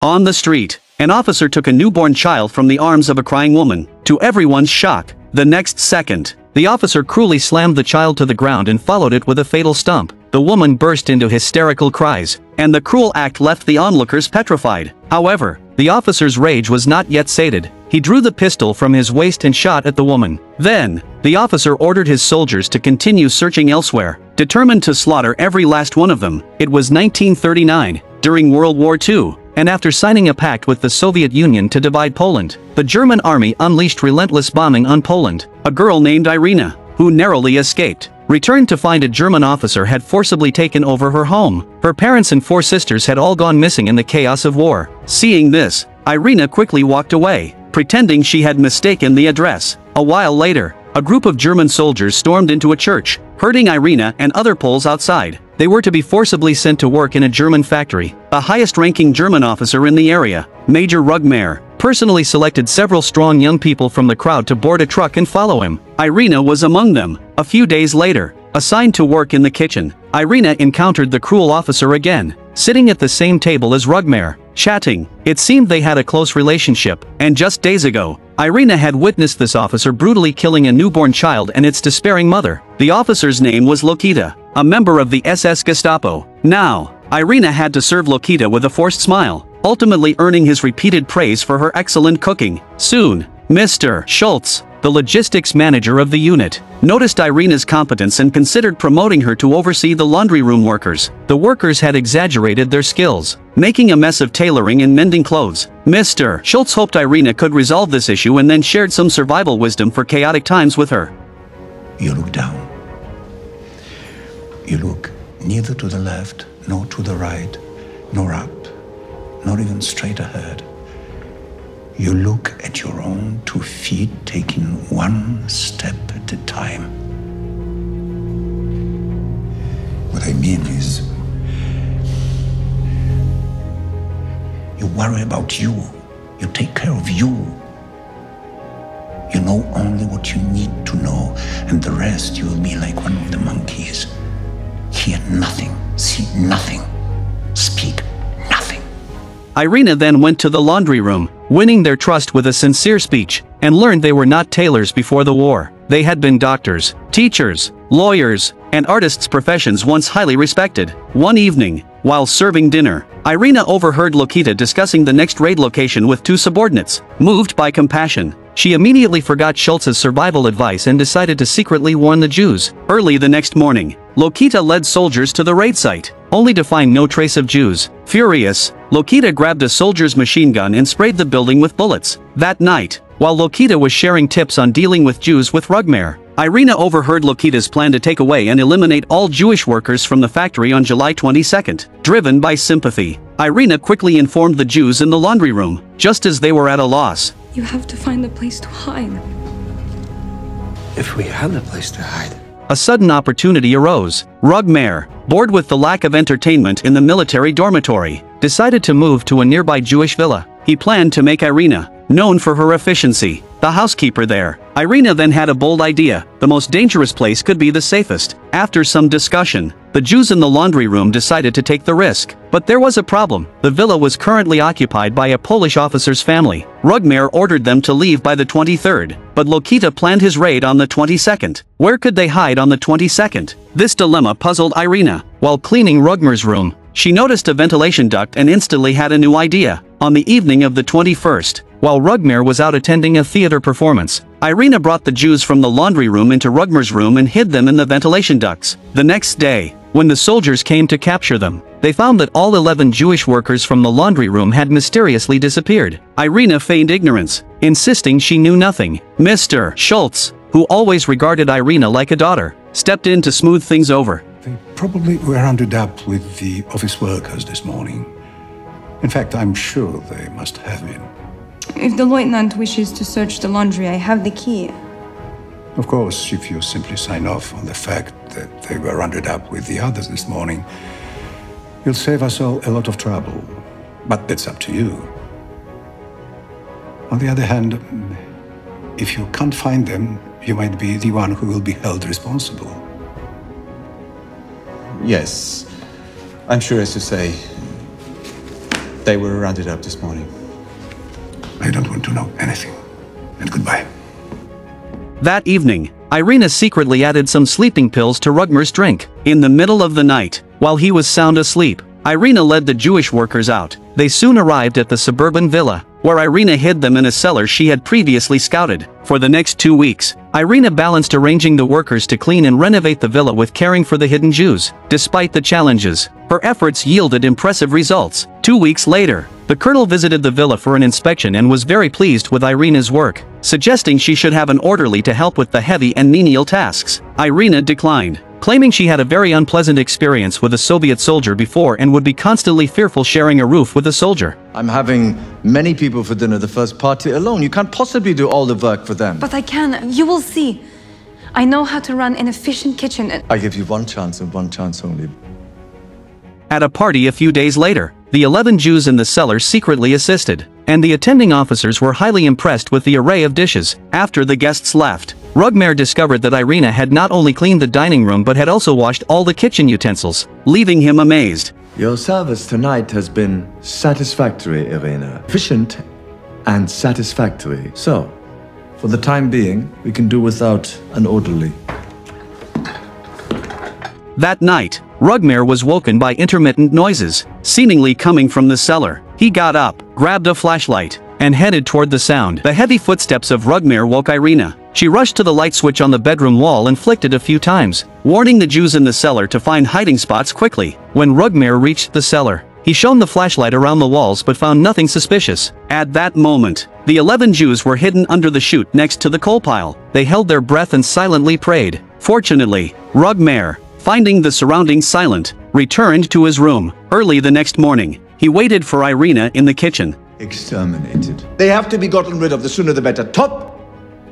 On the street, an officer took a newborn child from the arms of a crying woman. To everyone's shock, the next second, the officer cruelly slammed the child to the ground and followed it with a fatal stump. The woman burst into hysterical cries, and the cruel act left the onlookers petrified. However, the officer's rage was not yet sated. He drew the pistol from his waist and shot at the woman. Then, the officer ordered his soldiers to continue searching elsewhere, determined to slaughter every last one of them. It was 1939, during World War II, and after signing a pact with the Soviet Union to divide Poland, the German army unleashed relentless bombing on Poland. A girl named Irena, who narrowly escaped, returned to find a German officer had forcibly taken over her home. Her parents and 4 sisters had all gone missing in the chaos of war. Seeing this, Irena quickly walked away, pretending she had mistaken the address. A while later, a group of German soldiers stormed into a church, herding Irena and other Poles outside. They were to be forcibly sent to work in a German factory. The highest-ranking German officer in the area, Major Rugmair, personally selected several strong young people from the crowd to board a truck and follow him. Irena was among them. A few days later, assigned to work in the kitchen, Irena encountered the cruel officer again, sitting at the same table as Rugmair, chatting. It seemed they had a close relationship, and just days ago, Irena had witnessed this officer brutally killing a newborn child and its despairing mother. The officer's name was Lokita, a member of the SS Gestapo. Now, Irena had to serve Lokita with a forced smile, ultimately earning his repeated praise for her excellent cooking. Soon, Mr. Schultz, the logistics manager of the unit, noticed Irena's competence and considered promoting her to oversee the laundry room workers. The workers had exaggerated their skills, making a mess of tailoring and mending clothes. Mr. Schultz hoped Irena could resolve this issue and then shared some survival wisdom for chaotic times with her. You look down. You look neither to the left, nor to the right, nor up, nor even straight ahead. You look at your own 2 feet, taking one step at a time. What I mean is, you worry about you. You take care of you. You know only what you need to know, and the rest you will be like one of the monkeys. Hear nothing, see nothing, speak nothing. Irena then went to the laundry room, winning their trust with a sincere speech, and learned they were not tailors before the war. They had been doctors, teachers, lawyers, and artists, professions once highly respected. One evening, while serving dinner, Irena overheard Lokita discussing the next raid location with 2 subordinates. Moved by compassion, she immediately forgot Schultz's survival advice and decided to secretly warn the Jews. Early the next morning, Lokita led soldiers to the raid site, only to find no trace of Jews. Furious, Lokita grabbed a soldier's machine gun and sprayed the building with bullets. That night, while Lokita was sharing tips on dealing with Jews with Rugmair, Irena overheard Lokita's plan to take away and eliminate all Jewish workers from the factory on July 22nd. Driven by sympathy, Irena quickly informed the Jews in the laundry room, just as they were at a loss. You have to find a place to hide. If we had a place to hide. A sudden opportunity arose. Rugmair, bored with the lack of entertainment in the military dormitory, decided to move to a nearby Jewish villa. He planned to make Irena, known for her efficiency, the housekeeper there. Irena then had a bold idea. The most dangerous place could be the safest. After some discussion, the Jews in the laundry room decided to take the risk. But there was a problem. The villa was currently occupied by a Polish officer's family. Rugmair ordered them to leave by the 23rd, but Lokita planned his raid on the 22nd. Where could they hide on the 22nd? This dilemma puzzled Irena. While cleaning Rugmair's room, she noticed a ventilation duct and instantly had a new idea. On the evening of the 21st, while Rugmair was out attending a theater performance, Irena brought the Jews from the laundry room into Rugmair's room and hid them in the ventilation ducts. The next day, when the soldiers came to capture them, they found that all 11 Jewish workers from the laundry room had mysteriously disappeared. Irena feigned ignorance, insisting she knew nothing. Mr. Schultz, who always regarded Irena like a daughter, stepped in to smooth things over. They probably were rounded up with the office workers this morning. In fact, I'm sure they must have been. If the lieutenant wishes to search the laundry, I have the key. Of course, if you simply sign off on the fact that they were rounded up with the others this morning, you'll save us all a lot of trouble. But that's up to you. On the other hand, if you can't find them, you might be the one who will be held responsible. Yes, I'm sure, as you say, They were rounded up this morning. I don't want to know anything. And goodbye. That evening, Irena secretly added some sleeping pills to Rugmer's drink. In the middle of the night, while he was sound asleep, Irena led the Jewish workers out. They soon arrived at the suburban villa, where Irena hid them in a cellar she had previously scouted. For the next 2 weeks, Irena balanced arranging the workers to clean and renovate the villa with caring for the hidden Jews. Despite the challenges, her efforts yielded impressive results. 2 weeks later, the colonel visited the villa for an inspection and was very pleased with Irena's work, suggesting she should have an orderly to help with the heavy and menial tasks. Irena declined, claiming she had a very unpleasant experience with a Soviet soldier before and would be constantly fearful sharing a roof with a soldier. I'm having many people for dinner the first party alone. You can't possibly do all the work for them. But I can. You will see. I know how to run an efficient kitchen. I give you one chance and one chance only. At a party a few days later, the 11 Jews in the cellar secretly assisted, and the attending officers were highly impressed with the array of dishes. After the guests left, Rugmer discovered that Irena had not only cleaned the dining room but had also washed all the kitchen utensils, leaving him amazed. Your service tonight has been satisfactory, Irena. Efficient and satisfactory. So, for the time being, we can do without an orderly. That night, Rugmer was woken by intermittent noises, seemingly coming from the cellar. He got up, grabbed a flashlight, and headed toward the sound. The heavy footsteps of Rugmer woke Irena. She rushed to the light switch on the bedroom wall and flicked it a few times, warning the Jews in the cellar to find hiding spots quickly. When Rugmer reached the cellar, he shone the flashlight around the walls but found nothing suspicious. At that moment, the 11 Jews were hidden under the chute next to the coal pile. They held their breath and silently prayed. Fortunately, Rugmer, finding the surroundings silent, returned to his room. Early the next morning, he waited for Irena in the kitchen. Exterminated. They have to be gotten rid of, the sooner the better. Top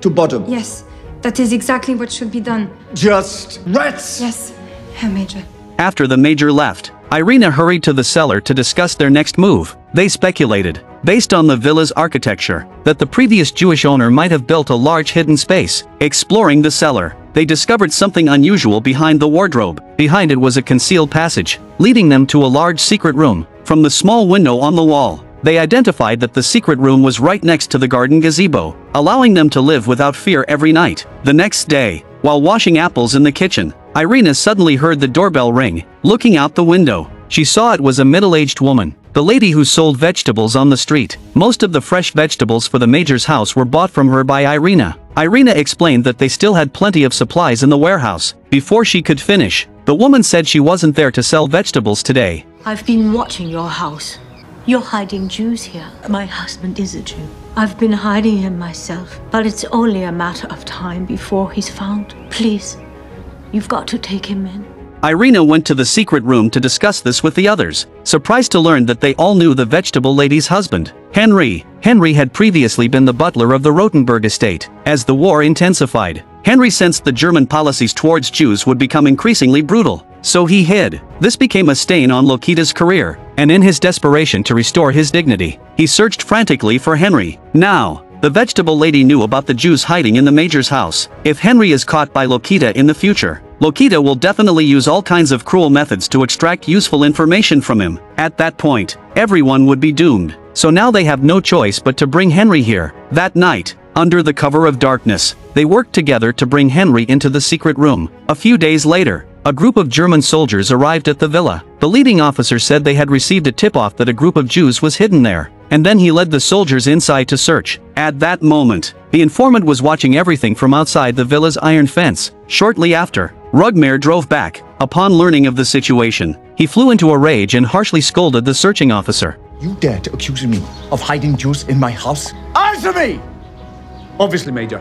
to bottom. Yes, that is exactly what should be done. Just rats! Yes, Herr Major. After the major left, Irena hurried to the cellar to discuss their next move. They speculated, based on the villa's architecture, that the previous Jewish owner might have built a large hidden space. Exploring the cellar, they discovered something unusual behind the wardrobe. Behind it was a concealed passage, leading them to a large secret room. From the small window on the wall, they identified that the secret room was right next to the garden gazebo, allowing them to live without fear every night. The next day, while washing apples in the kitchen, Irena suddenly heard the doorbell ring. Looking out the window, she saw it was a middle-aged woman, the lady who sold vegetables on the street. Most of the fresh vegetables for the major's house were bought from her by Irena. Irena explained that they still had plenty of supplies in the warehouse. Before she could finish, the woman said she wasn't there to sell vegetables today. I've been watching your house. You're hiding Jews here. My husband is a Jew. I've been hiding him myself, but it's only a matter of time before he's found. Please, you've got to take him in. Irena went to the secret room to discuss this with the others, surprised to learn that they all knew the vegetable lady's husband, Henry. Henry had previously been the butler of the Rotenburg estate. As the war intensified, Henry sensed the German policies towards Jews would become increasingly brutal, so he hid. This became a stain on Lokita's career, and in his desperation to restore his dignity, he searched frantically for Henry. Now, the vegetable lady knew about the Jews hiding in the major's house. If Henry is caught by Lokita in the future, Lokita will definitely use all kinds of cruel methods to extract useful information from him. At that point, everyone would be doomed. So now they have no choice but to bring Henry here. That night, under the cover of darkness, they worked together to bring Henry into the secret room. A few days later, a group of German soldiers arrived at the villa. The leading officer said they had received a tip-off that a group of Jews was hidden there, and then he led the soldiers inside to search. At that moment, the informant was watching everything from outside the villa's iron fence. Shortly after, Rugmer drove back. Upon learning of the situation, he flew into a rage and harshly scolded the searching officer. You dare to accuse me of hiding Jews in my house? Answer me! Obviously, Major.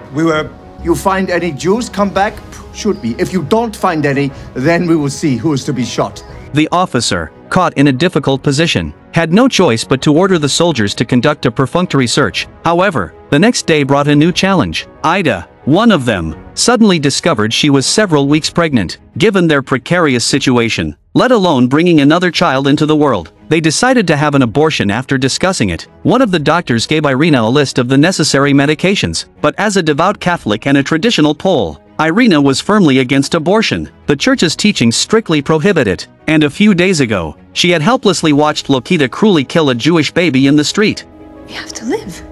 You find any Jews, come back? Should be. If you don't find any, then we will see who is to be shot. The officer, caught in a difficult position, had no choice but to order the soldiers to conduct a perfunctory search. However, the next day brought a new challenge. Ida, one of them, suddenly discovered she was several weeks pregnant. Given their precarious situation, let alone bringing another child into the world, they decided to have an abortion after discussing it. One of the doctors gave Irena a list of the necessary medications, but as a devout Catholic and a traditional Pole, Irena was firmly against abortion. The church's teachings strictly prohibit it, and a few days ago, She had helplessly watched Lokita cruelly kill a Jewish baby in the street. We have to live.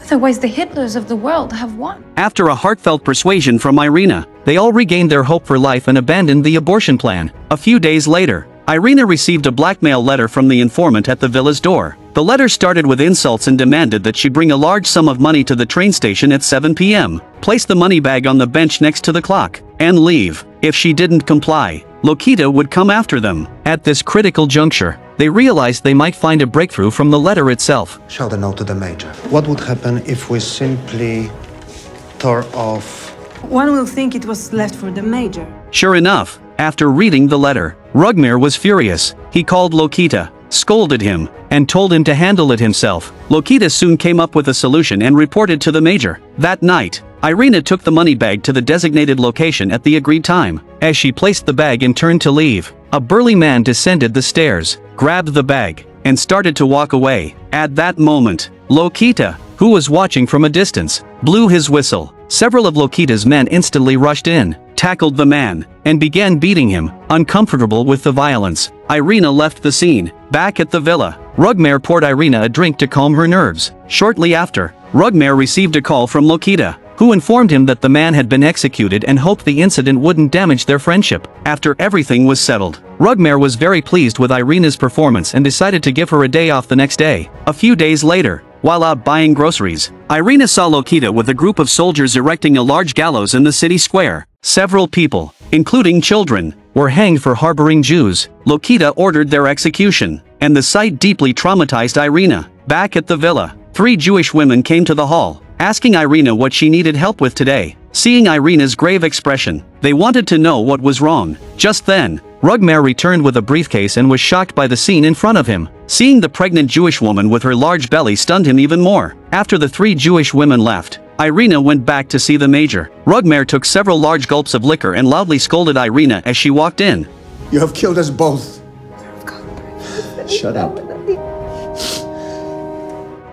Otherwise, the Hitlers of the world have won. After a heartfelt persuasion from Irena, they all regained their hope for life and abandoned the abortion plan. A few days later, Irena received a blackmail letter from the informant at the villa's door. The letter started with insults and demanded that she bring a large sum of money to the train station at 7 p.m., place the money bag on the bench next to the clock, and leave. If she didn't comply, Lokita would come after them. At this critical juncture, they realized they might find a breakthrough from the letter itself. Show the note to the Major. What would happen if we simply tore off? One will think it was left for the Major. Sure enough, after reading the letter, Rugmir was furious. He called Lokita, scolded him, and told him to handle it himself. Lokita soon came up with a solution and reported to the Major. That night, Irena took the money bag to the designated location at the agreed time. As she placed the bag and turned to leave, a burly man descended the stairs, grabbed the bag, and started to walk away. At that moment, Lokita, who was watching from a distance, blew his whistle. Several of Lokita's men instantly rushed in, tackled the man, and began beating him. Uncomfortable with the violence, Irena left the scene. Back at the villa, Rugmir poured Irena a drink to calm her nerves. Shortly after, Rugmir received a call from Lokita, who informed him that the man had been executed and hoped the incident wouldn't damage their friendship. After everything was settled, Rugmir was very pleased with Irena's performance and decided to give her a day off the next day. A few days later, while out buying groceries, Irena saw Lokita with a group of soldiers erecting a large gallows in the city square. Several people, including children, were hanged for harboring Jews. Lokita ordered their execution, and the sight deeply traumatized Irena. Back at the villa, 3 Jewish women came to the hall, asking Irena what she needed help with today. Seeing Irena's grave expression, they wanted to know what was wrong. Just then, Rugmir returned with a briefcase and was shocked by the scene in front of him. Seeing the pregnant Jewish woman with her large belly stunned him even more. After the 3 Jewish women left, Irena went back to see the Major. Rugmir took several large gulps of liquor and loudly scolded Irena as she walked in. You have killed us both. Shut up.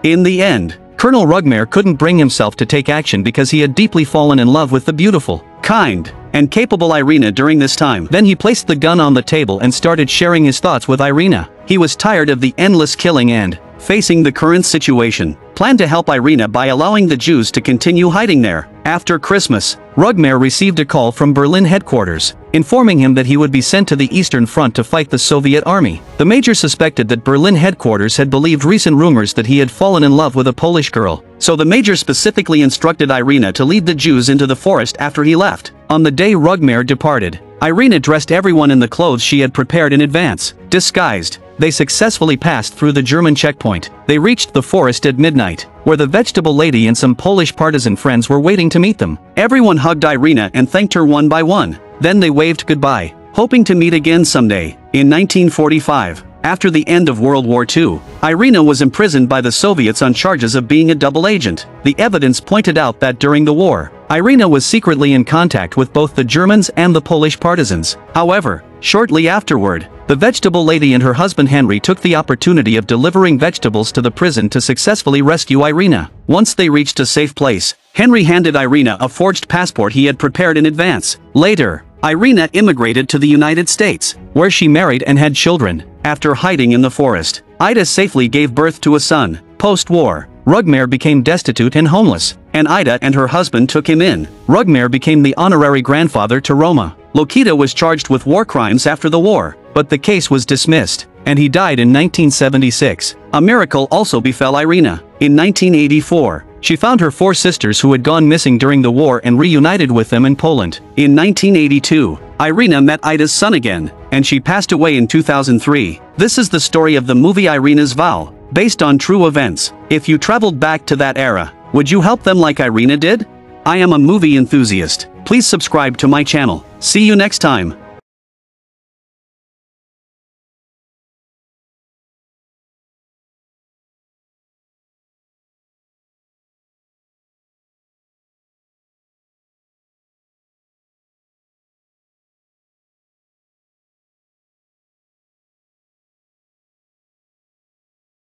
In the end, Colonel Rugmir couldn't bring himself to take action because he had deeply fallen in love with the beautiful, kind, and capable Irena during this time. Then he placed the gun on the table and started sharing his thoughts with Irena. He was tired of the endless killing and, facing the current situation, planned to help Irena by allowing the Jews to continue hiding there. After Christmas, Rugmir received a call from Berlin headquarters, informing him that he would be sent to the Eastern Front to fight the Soviet army. The Major suspected that Berlin headquarters had believed recent rumors that he had fallen in love with a Polish girl, so the Major specifically instructed Irena to lead the Jews into the forest after he left. On the day Rugmir departed, Irena dressed everyone in the clothes she had prepared in advance. Disguised, they successfully passed through the German checkpoint. They reached the forest at midnight, where the vegetable lady and some Polish partisan friends were waiting to meet them. Everyone hugged Irena and thanked her one by one. Then they waved goodbye, hoping to meet again someday. In 1945, after the end of World War II, Irena was imprisoned by the Soviets on charges of being a double agent. The evidence pointed out that during the war, Irena was secretly in contact with both the Germans and the Polish partisans. However, shortly afterward, the vegetable lady and her husband Henry took the opportunity of delivering vegetables to the prison to successfully rescue Irena. Once they reached a safe place, Henry handed Irena a forged passport he had prepared in advance. Later, Irena immigrated to the United States, where she married and had children. After hiding in the forest, Ida safely gave birth to a son. Post-war, Rugmir became destitute and homeless, and Ida and her husband took him in. Rugmir became the honorary grandfather to Roma. Lokita was charged with war crimes after the war, but the case was dismissed, and he died in 1976. A miracle also befell Irena. In 1984, she found her 4 sisters who had gone missing during the war and reunited with them in Poland. In 1982, Irena met Ida's son again, and she passed away in 2003. This is the story of the movie Irena's Vow, based on true events. If you traveled back to that era, would you help them like Irena did? I am a movie enthusiast. Please subscribe to my channel. See you next time.